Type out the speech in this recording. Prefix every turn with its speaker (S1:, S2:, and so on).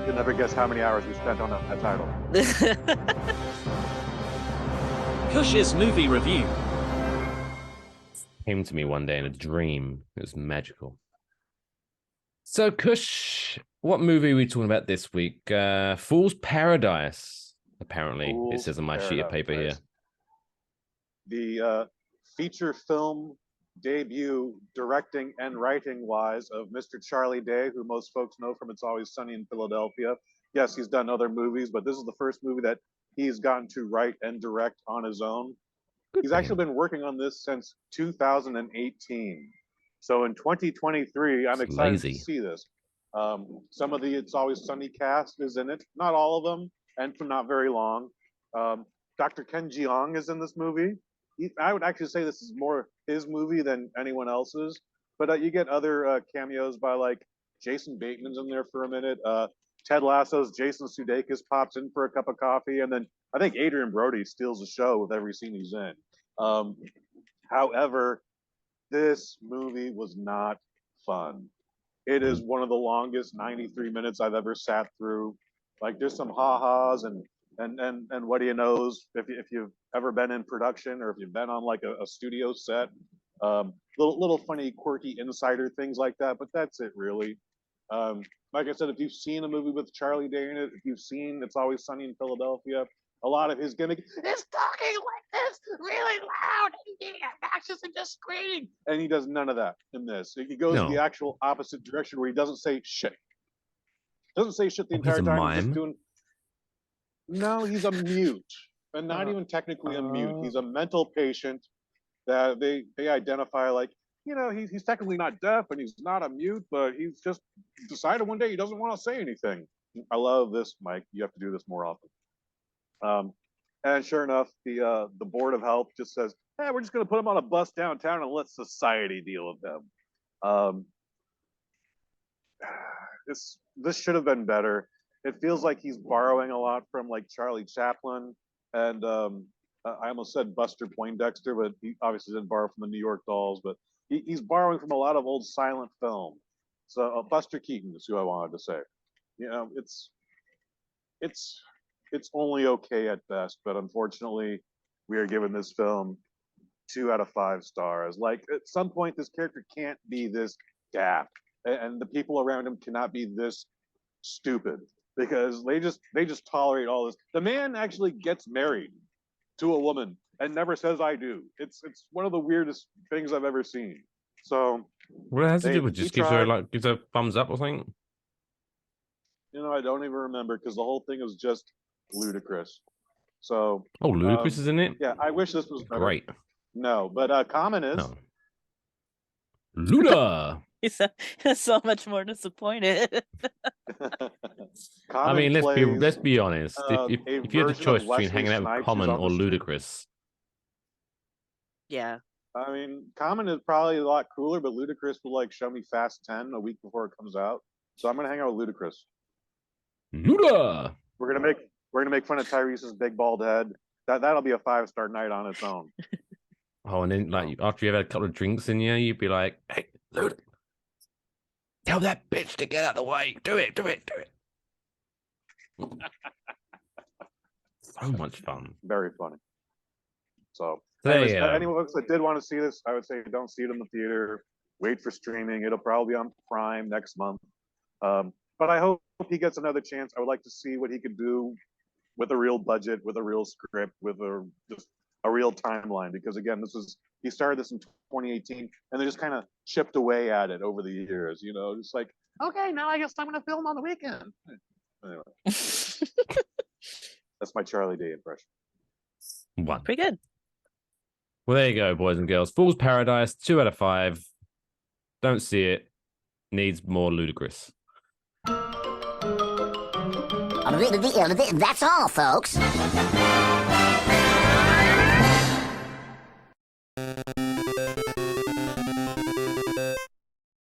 S1: You'll never guess how many hours we spent on that title.
S2: Kush's movie review.
S3: Came to me one day in a dream. It was magical. So, Kush, what movie are we talking about this week? Fool's Paradise, apparently. It says on my sheet of paper here.
S1: The feature film debut, directing and writing wise, of Mr. Charlie Day, who most folks know from It's Always Sunny in Philadelphia. Yes, he's done other movies, but this is the first movie that he's gotten to write and direct on his own. He's actually been working on this since 2018. So in 2023, I'm excited to see this. Some of the It's Always Sunny cast is in it, not all of them, and for not very long. Dr. Ken Jeong is in this movie. I would actually say this is more his movie than anyone else's, but you get other cameos by like Jason Bateman's in there for a minute. Ted Lasso's Jason Sudeikis pops in for a cup of coffee, and then I think Adrian Brody steals the show with every scene he's in. However, this movie was not fun. It is one of the longest 93 minutes I've ever sat through. Like, there's some ha-has and what do you knows if you've ever been in production or if you've been on like a studio set, little funny quirky insider things like that, but that's it really. Like I said, if you've seen a movie with Charlie Day in it, if you've seen It's Always Sunny in Philadelphia, a lot of his gimmick is talking like this really loud and being obnoxious and just screaming, and he does none of that in this. He goes the actual opposite direction where he doesn't say shit. Doesn't say shit the entire time. He's just doing. No, he's a mute, and not even technically a mute. He's a mental patient that they identify like, you know, he's technically not deaf and he's not a mute, but he's just decided one day he doesn't want to say anything. I love this, Mike. You have to do this more often. And sure enough, the Board of Health just says, "Hey, we're just going to put him on a bus downtown and let society deal with them." This should have been better. It feels like he's borrowing a lot from like Charlie Chaplin and I almost said Buster Poindexter, but he obviously didn't borrow from the New York Dolls, but he's borrowing from a lot of old silent film. So Buster Keaton is who I wanted to say. You know, it's only okay at best, but unfortunately, we are giving this film 2 out of 5 stars. Like, at some point, this character can't be this daft, and the people around him cannot be this stupid, because they just tolerate all this. The man actually gets married to a woman and never says "I do." It's one of the weirdest things I've ever seen. So
S3: what has to do with just gives her a thumbs up or something?
S1: You know, I don't even remember because the whole thing is just ludicrous. So
S3: Ludacris is in it?
S1: Yeah, I wish this was better.
S3: Great.
S1: No, but Common is.
S3: No. Luda.
S4: He's so much more disappointed.
S3: I mean, let's be honest. If you had the choice between hanging out with Common or Ludacris.
S4: Yeah.
S1: I mean, Common is probably a lot cooler, but Ludacris will like show me Fast 10 a week before it comes out. So I'm gonna hang out with Ludacris.
S3: Luda.
S1: We're gonna make fun of Tyrese's big bald head. That'll be a 5-star night on its own.
S3: And then like after you've had a couple of drinks in you, you'd be like, "Hey, Luda, tell that bitch to get out of the way. Do it. So much fun.
S1: Very funny. So anyone that did want to see this, I would say don't see it in the theater. Wait for streaming. It'll probably be on Prime next month. But I hope he gets another chance. I would like to see what he could do with a real budget, with a real script, with just a real timeline. Because again, he started this in 2018, and they just kind of chipped away at it over the years. You know, just like, okay, now I guess I'm going to film on the weekend. Anyway, that's my Charlie Day impression.
S3: One.
S4: Pretty good.
S3: Well, there you go, boys and girls. Fool's Paradise, 2 out of 5. Don't see it. Needs more Ludacris.
S5: That's all, folks.